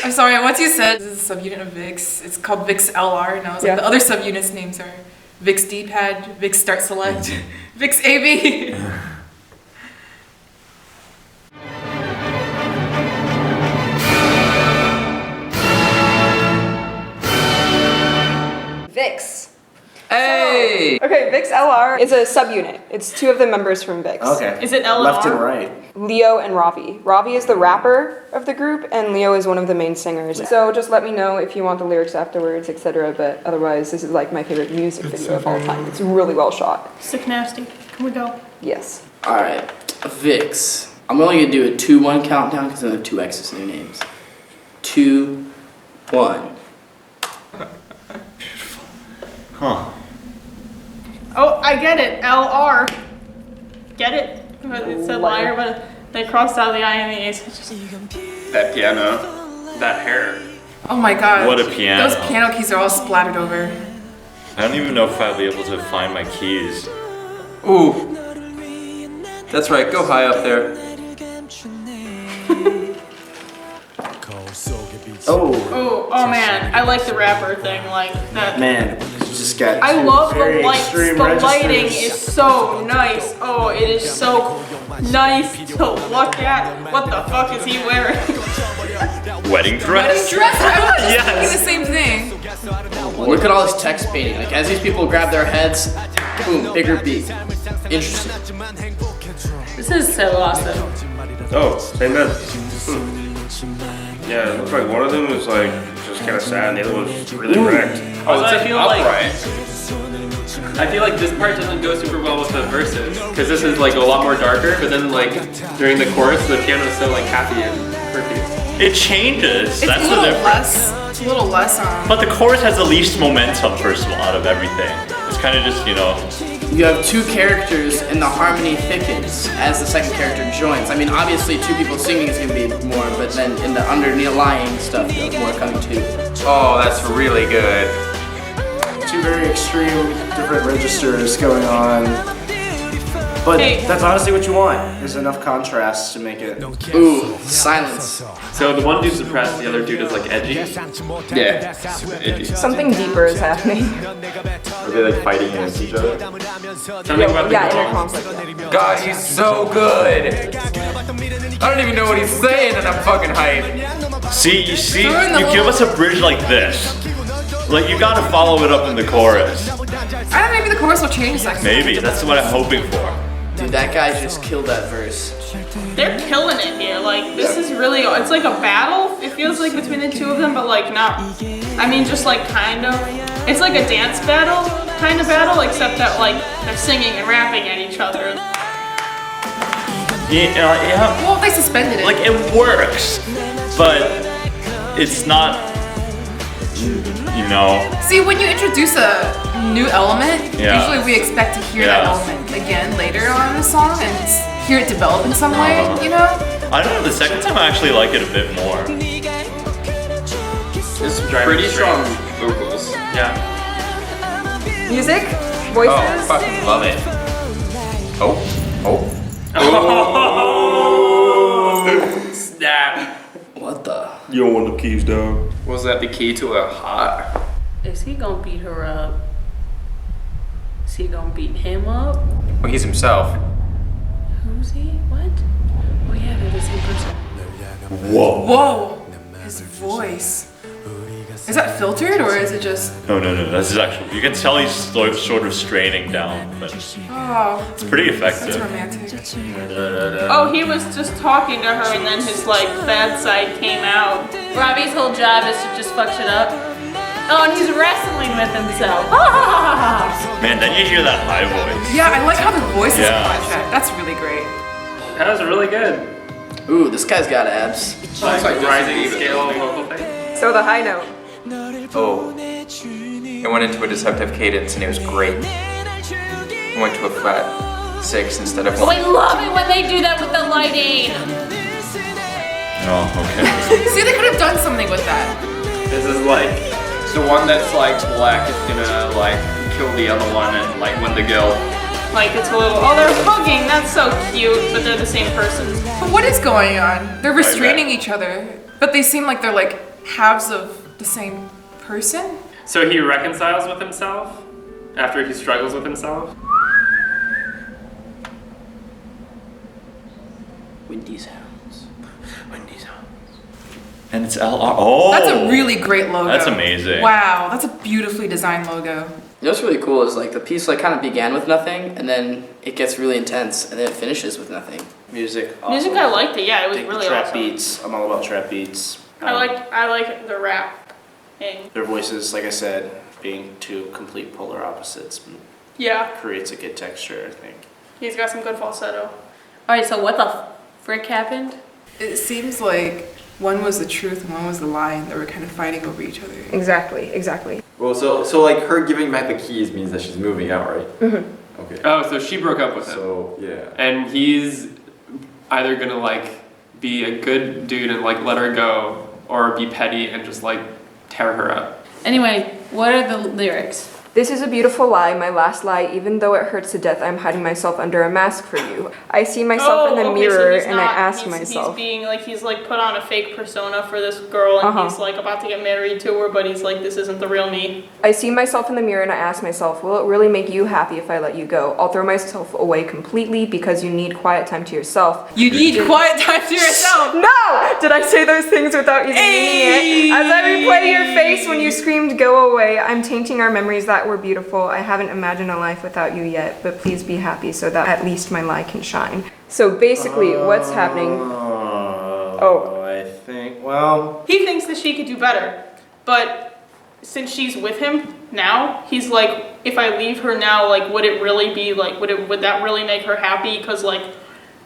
I'm sorry, once you said this is a subunit of VIX, it's called VIX LR, and I was like, the other subunits names are VIX D-pad, VIX Start Select, VIX AB. VIX. Hey! So, okay, VIX LR is a subunit. It's two of the members from VIX. Okay. Is it LR? Left and right. Leo and Ravi. Ravi is the rapper of the group, and Leo is one of the main singers. So just let me know if you want the lyrics afterwards, etc. But otherwise, this is like my favorite music video of all time. It's really well shot. Sick nasty. Can we go? Yes. Alright, VIX. I'm only gonna do a 2-1 countdown because there are 2 X's in their names. 2, 1. Huh. Oh, I get it. LR. Get it? But it said liar, but they crossed out the I and the A's. That piano, that hair. Oh my god. What a piano. Those piano keys are all splattered over. I don't even know if I'll be able to find my keys. Ooh. That's right, go high up there. Oh man, I like the rapper thing, like that. Man, you just got I two love the very lights. extreme The lighting registers. is so nice. Oh, it is so nice to look at. What the fuck is he wearing? Wedding dress? Dress? I was just Yes. thinking the same thing. Look at all this text painting. Like, as these people grab their heads, boom, bigger beat. Interesting. This is so awesome. Oh, same as. Yeah, it looks like one of them is like just kind of sad, and the other one's really wrecked. Oh, I feel like this part doesn't go super well with the verses because this is like a lot more darker. But then like during the chorus, the piano is so like happy and perky. It changes. It's That's a the little difference. It's a little less But the chorus has the least momentum, first of all, out of everything. It's kind of just, you know. You have 2 characters and the harmony thickens as the second character joins. I mean, obviously 2 people singing is gonna be more, but then in the underlying stuff, there's more coming too. Oh, that's really good. 2 very extreme, different registers going on. But Hey. that's honestly what you want. There's enough contrast to make it. Ooh, silence. So the one dude's depressed, the other dude is like edgy. Yeah, edgy. Something deeper is happening. Are they like fighting against each other? Something about the Yeah, inner girl. conflict. Yeah. God, he's so good. I don't even know what he's saying and I'm fucking hyped. See, you Throw in the give whole- us a bridge like this. Like, you gotta follow it up in the chorus. I don't know, maybe the chorus will change next time. Maybe, that's what I'm hoping for. Dude, that guy just killed that verse. They're killing it here. Like this is really. It's like a battle. It feels like between the 2 of them, but like not. I mean, just like kind of. It's like a dance battle kind of battle, except that like they're singing and rapping at each other. Yeah, Well, they suspended it. like, it works, but it's not, you know. See, when you introduce a new element, Yeah. usually we expect to hear that Yeah. element again later on in the song and hear it develop in some way, you know? I don't know, the second time I actually like it a bit more. It's driving Pretty me strong crazy. vocals. Yeah. Music, voices. Oh, fucking love it. Oh, oh. Snap. What the? You don't want the keys, dog. Was that the key to a heart? Is he gonna beat her up? Is he gonna beat him up? Well, he's himself. Who's he? What? Oh yeah, they're the same person. Whoa! His voice. Is that filtered or is it just. No, this is actual. You can tell he's sort of straining down, but it's Oh, pretty that's effective. romantic. Oh, he was just talking to her, and then his like bad side came out. Robbie's whole job is to just fuck shit up. Oh, and he's wrestling with himself. Man, then you hear that high voice. Yeah, I like how the voice is Yeah. contract. That's really great. That was really good. Ooh, this guy's got abs. Like rising scale vocal thing. So the high note. Oh, it went into a deceptive cadence and it was great. It went to a flat 6 instead of Oh, 1. I love it when they do that with the lighting. Oh, okay. See, they could have done something with that. This is like the one that's like black is gonna like kill the other one and like win the girl. Like it's a little. Oh, they're hugging. That's so cute. But they're the same person. But what is going on? They're restraining each other, but they seem like they're like halves of the same person. So he reconciles with himself after he struggles with himself. Wendy's House. Wendy's House. And it's LR. Oh! That's a really great logo. That's amazing. Wow, that's a beautifully designed logo. You know what's really cool is like the piece like kind of began with nothing and then it gets really intense and then it finishes with nothing. Music. Music, I liked it. Yeah, it was really trap awesome. beats. I'm all about trap beats. I like the rap. Their voices, like I said, being two complete polar opposites Yeah, creates a good texture, I think. he's got some good falsetto. Alright, so what the frick happened? It seems like one was the truth and one was the lie, and they were kind of fighting over each other. Exactly. Well, so like her giving back the keys means that she's moving out, right? Mm-hmm. Okay. Oh, so she broke up with him. So yeah. And he's either gonna like be a good dude and like let her go, or be petty and just like tear her up. Anyway, what are the lyrics? This is a beautiful lie, my last lie. Even though it hurts to death, I'm hiding myself under a mask for you. I see myself in the mirror and I ask myself. He's like put on a fake persona for this girl and he's like about to get married to her, but he's like, this isn't the real me. I see myself in the mirror and I ask myself, will it really make you happy if I let you go? I'll throw myself away completely because you need quiet time to yourself. You need quiet time to yourself. No! Did I say those things without even meaning it? As I replay your face when you screamed, go away, I'm tainting our memories that were beautiful. I haven't imagined a life without you yet, but please be happy so that at least my lie can shine. So basically, what's happening? I think, well... He thinks that she could do better, but since she's with him now, he's like, if I leave her now, like, would it really be, like, would that really make her happy? Because, like,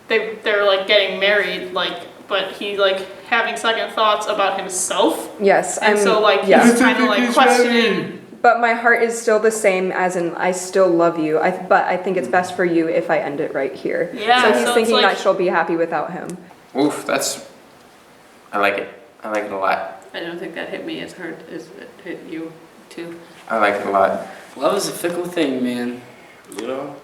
they're like, getting married, like, but he, like, having second thoughts about himself. Yes, and so, like, he's kind of, like, questioning... But my heart is still the same, as in I still love you. But I think it's best for you if I end it right here. Yeah, so he's so thinking it's like, that she'll be happy without him. Oof, I like it. I like it a lot. I don't think that hit me as hard as it hit you too. I like it a lot. Love is a fickle thing, man. You know?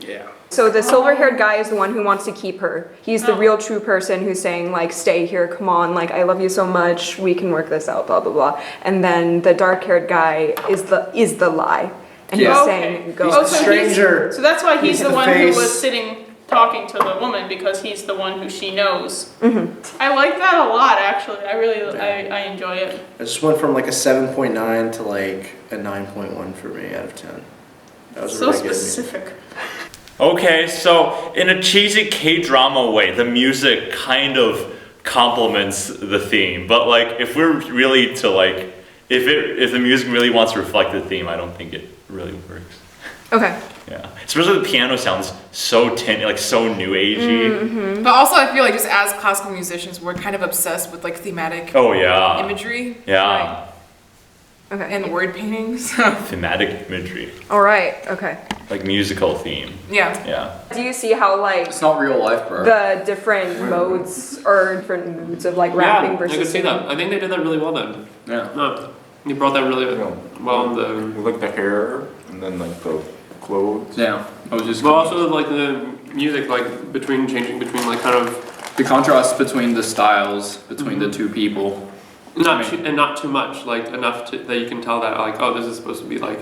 Yeah. So the silver-haired guy is the one who wants to keep her. He's the real true person who's saying like, stay here, come on, like I love you so much, we can work this out, blah blah blah. And then the dark-haired guy is the lie, and he's saying go. He's the stranger. So that's why he's the one who face. was sitting talking to the woman, because he's the one who she knows. I like that a lot, actually. I really I enjoy it. I just went from like a 7.9 to like a 9.1 for me out of 10. That was So really good. specific. Okay, so in a cheesy K-drama way, the music kind of complements the theme. But like, if we're really to like, if the music really wants to reflect the theme, I don't think it really works. Okay. Yeah, especially the piano sounds so tinny, like so new agey. But also, I feel like just as classical musicians, we're kind of obsessed with like thematic Oh yeah. imagery. Yeah. Okay. And word paintings. Thematic imagery, All right. Okay. like musical theme. Yeah. Yeah. Do you see how like It's not real life, bro. the different modes or different moods of like rapping Yeah, I versus could see singing? that. I think they did that really well then. Yeah. No, you brought that really well in the... Like the hair and then like the clothes. Yeah, I was just. But also like the music, like changing between like kind of the contrast between the styles between the two people. not too much, like enough that you can tell that like, oh, this is supposed to be like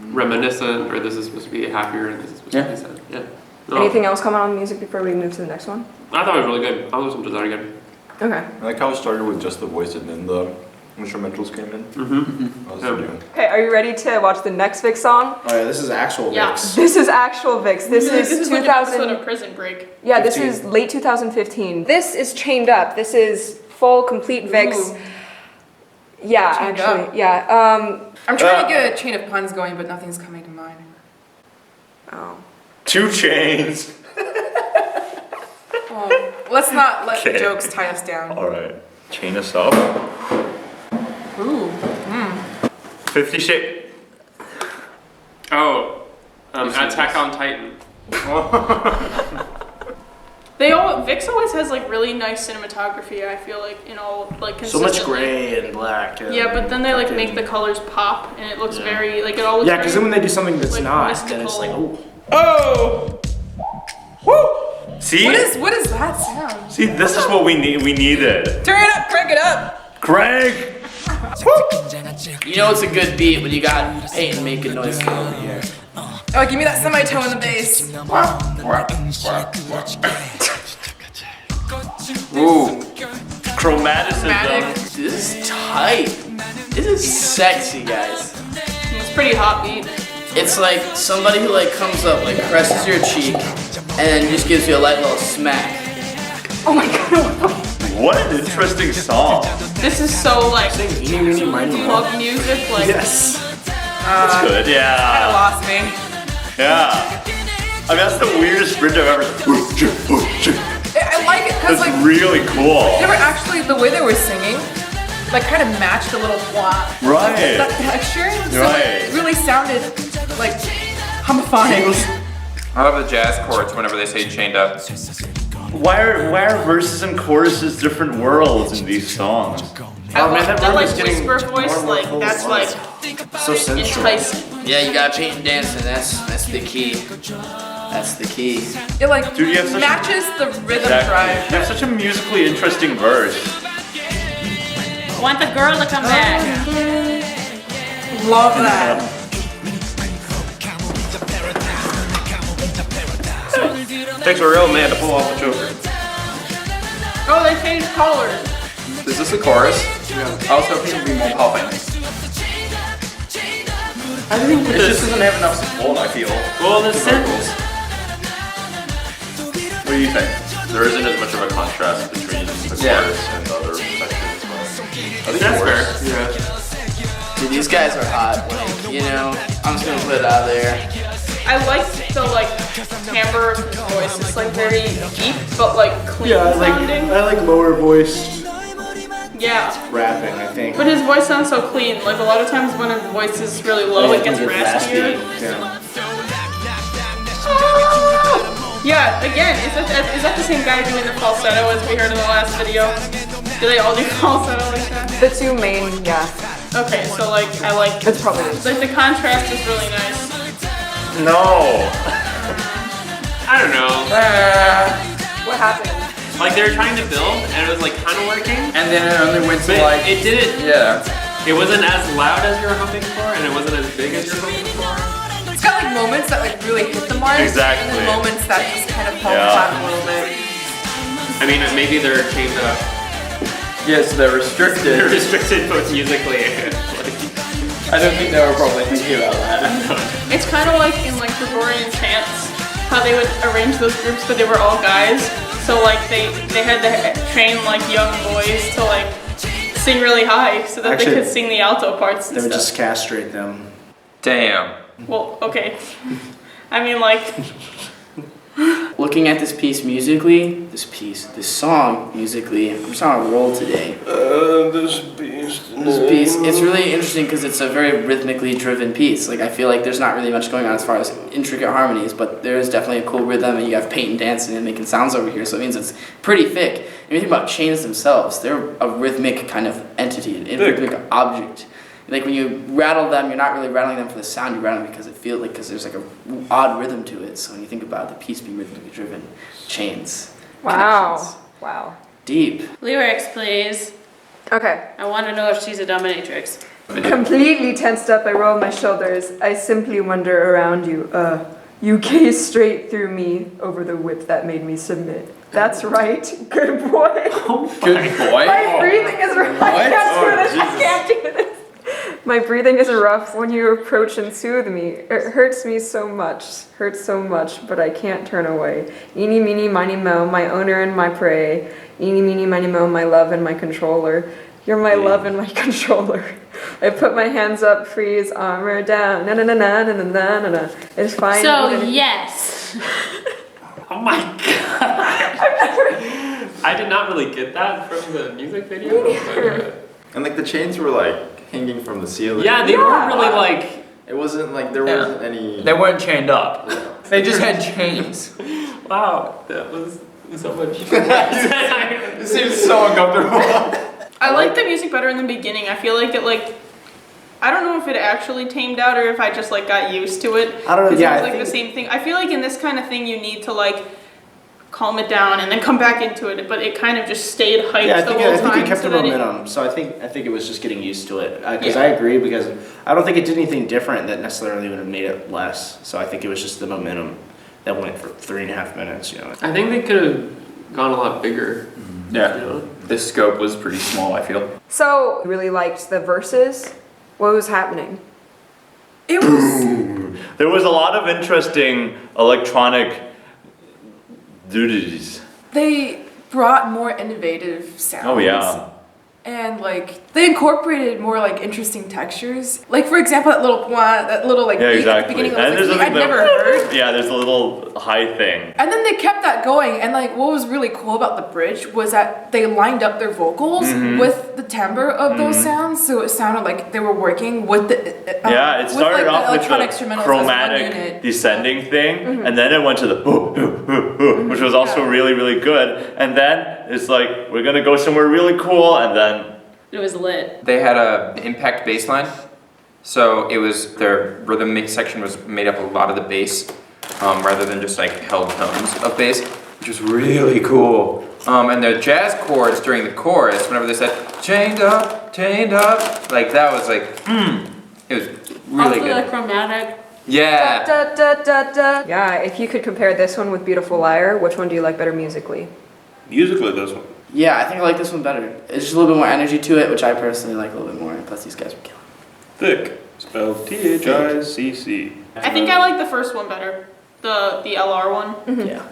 reminiscent, or this is supposed to be happier, and this is supposed to be sad. Yeah. No, Anything else comment on music before we move to the next one? I thought it was really good. I'll listen to that again. Okay. I like how it started with just the voice and then the instrumentals came in. That was really good. Okay, are you ready to watch the next Vix song? Oh yeah, this is actual Yeah. mix. This is actual Vix. This is like an episode 2000. of Prison Break. Yeah, this is late 2015. This is Chained Up. This is full complete Vix. Ooh. Yeah, Chained actually, Up. yeah. I'm trying to get a chain of puns going, but nothing's coming to mind. Oh. 2 Chainz. Well, let's not let Okay. jokes tie us down. All right, chain us up. Ooh. 50 Shades. Oh, Attack on Titan. Vix always has like really nice cinematography. I feel like like So much consistently. gray and black. And Yeah, but then they like fucking- make the colors pop, and it looks Yeah. very like it all looks. Yeah, because then when they do something that's like, not, mystical. then it's like, oh. Oh! Woo! See? What is that sound? See, this is what we needed. Turn it up, crank it up. Craig! You know it's a good beat when you got Peyton making noise over here. Oh, give me that semitone in the bass. Ooh. Chromaticism. This is tight. This is sexy, guys. It's pretty hot beat. It's like somebody who like comes up, like presses your cheek, and then just gives you a light little smack. Oh my god. What an interesting song. This is so like Eeny, meeny, miny, moe. club music, like Yes. That's good, Kinda yeah. lost me. Yeah. I mean, that's the weirdest bridge I've ever. I like it because That's like really cool. they were actually the way they were singing, like kind of matched a little plot. Right. That texture, so Right. it really sounded like homophonic. I love the jazz chords whenever they say chained up. Why are verses and choruses different worlds in these songs? I love man, that that room like is getting whisper voice, more and more like full that's of like So sensual. enticing. Yeah, you got Peyton dancing. That's the key. That's the key. It like Dude, you have such matches the rhythm You drive. have such a musically interesting verse. Want the girl to come back. Love that. Takes a real man to pull off the choker. Oh, they changed colors. Is this a chorus? Yeah. I was hoping it'd be more popping. It just doesn't have enough support, I feel. Well, the synth. What do you think? There isn't as much of a contrast between the Yeah. chorus and the other sections. I think That's chorus. fair. Yeah. Dude, these guys are hot. Like, you know, I'm just gonna put it out there. I like the like timbre of his voice. It's like very deep, but like clean sounding. I like lower voiced Yeah. rapping, I think. But his voice sounds so clean. Like a lot of times when his voice is really low, it gets raspier. Yeah. Yeah. Again, is that the same guy doing the falsetto as we heard in the last video? Do they all do falsetto like that? The two main, yeah. Okay, so like I like It's probably this. like the contrast is really nice. No. I don't know. What happened? Like they were trying to build, and it was like kind of working. And then it only went to But like, it didn't. yeah. It wasn't as loud as you were hoping for, and it wasn't as big as you were hoping for. It's got like moments that like really hit the mark, Exactly. and then moments that just kind of fall Yeah. flat a little bit. I mean, maybe they're chained up. Yes, they're They're restricted. restricted both musically and like. I don't think they were probably thinking about that. It's kind of like in like Gregorian chants, how they would arrange those groups, but they were all guys. So like they had to train like young boys to like sing really high so that Actually, they could sing the alto parts and They would stuff. just castrate them. Damn. Well, okay. I mean like Looking at this piece musically, this song musically, I'm just on a roll today. This beast. This piece, it's really interesting because it's a very rhythmically driven piece. Like I feel like there's not really much going on as far as intricate harmonies, but there is definitely a cool rhythm, and you have Peyton dancing and making sounds over here, so it means it's pretty thick. And you think about chains themselves, they're a rhythmic kind of entity, a rhythmic object. Like when you rattle them, you're not really rattling them for the sound, you're rattling because it feels like, because there's like a odd rhythm to it. So when you think about the piece being rhythmically driven, chains, Wow. connections. Wow. Deep. Lyrics, please. Okay. I want to know if she's a dominatrix. Completely tensed up, I roll my shoulders. I simply wander around you. You gaze straight through me over the whip that made me submit. That's right. Good boy. Good boy. My breathing is rough. I can't do this. I can't do this. My breathing is rough when you approach and soothe me. It hurts me so much, but I can't turn away. Eeny, meeny, miny, moe, my owner and my prey. Eeny, meeny, miny, moe, my love and my controller. You're my love and my controller. I put my hands up, freeze, armor down. Na na na na na na na na. It's fine. So, yes. Oh my god! I did not really get that from the music video. But, And like the chains were like hanging from the ceiling. yeah, they weren't really like. It wasn't like there wasn't any. They weren't chained up. They just had chains. Wow, that was so much. It seems so uncomfortable. I like the music better in the beginning. I feel like it like I don't know if it actually tamed out or if I just like got used to it. I don't know, 'Cause yeah, it was I like the think- same thing. I feel like in this kind of thing you need to like calm it down and then come back into it, but it kind of just stayed hyped Yeah, the whole time. I think it kept so the that momentum. So I think it was just getting used to it. Because I agree, because I don't think it did anything different that necessarily would have made it less. So I think it was just the momentum that went for 3.5 minutes. You know. I think they could have gone a lot bigger. Yeah. You know? The scope was pretty small, I feel. So, really liked the verses. What was happening? It was. There was a lot of interesting electronic duties. They brought more innovative sounds. Oh yeah. And like they incorporated more like interesting textures. Like for example, that little like Yeah, beat exactly. at the beginning And of there's the like I'd never heard. Yeah, there's a little high thing. And then they kept that going, and like what was really cool about the bridge was that they lined up their vocals with the timbre of those sounds, so it sounded like they were working with the. Yeah, it started like, off the with electronic the instrumentals as one chromatic unit. descending thing, and then it went to the which was also really, really good. And then it's like, we're gonna go somewhere really cool, and then It was lit. They had an impact bass line, so it was their rhythm section was made up of a lot of the bass, rather than just like held tones of bass, which was really cool. And the jazz chords during the chorus, whenever they said chained up, like that was like, it was really Also good. the chromatic. Yeah. Da, da, da, da. Yeah, if you could compare this one with Beautiful Liar, which one do you like better musically? Musically, this one. Yeah, I think I like this one better. It's just a little bit more energy to it, which I personally like a little bit more. Plus, these guys were killing. Thick. Spelled Thicc. I think I like the first one better, the LR one. Yeah.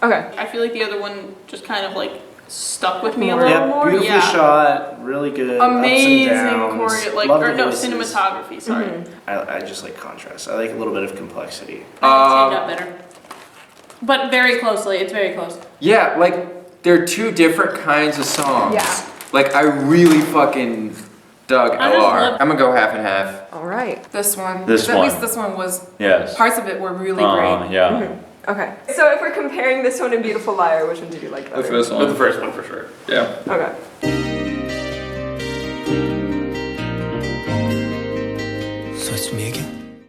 Okay. I feel like the other one just kind of like stuck with me a More. little Yeah, more. beautifully Yeah. shot, really good. Amazing ups and downs. choreo, like Love or the no voices. cinematography. Sorry. I just like contrast. I like a little bit of complexity. Stand up better. But very closely, it's very close. Yeah, like they're two different kinds of songs. Yeah. Like I really fucking dug I just LR. love- I'm gonna go half and half. All right. This one. This At one. least this one was. yes. Parts of it were really great. Yeah. Okay. So if we're comparing this one and Beautiful Liar, which one did you like The better? first But one. the first one for sure. Yeah. Okay.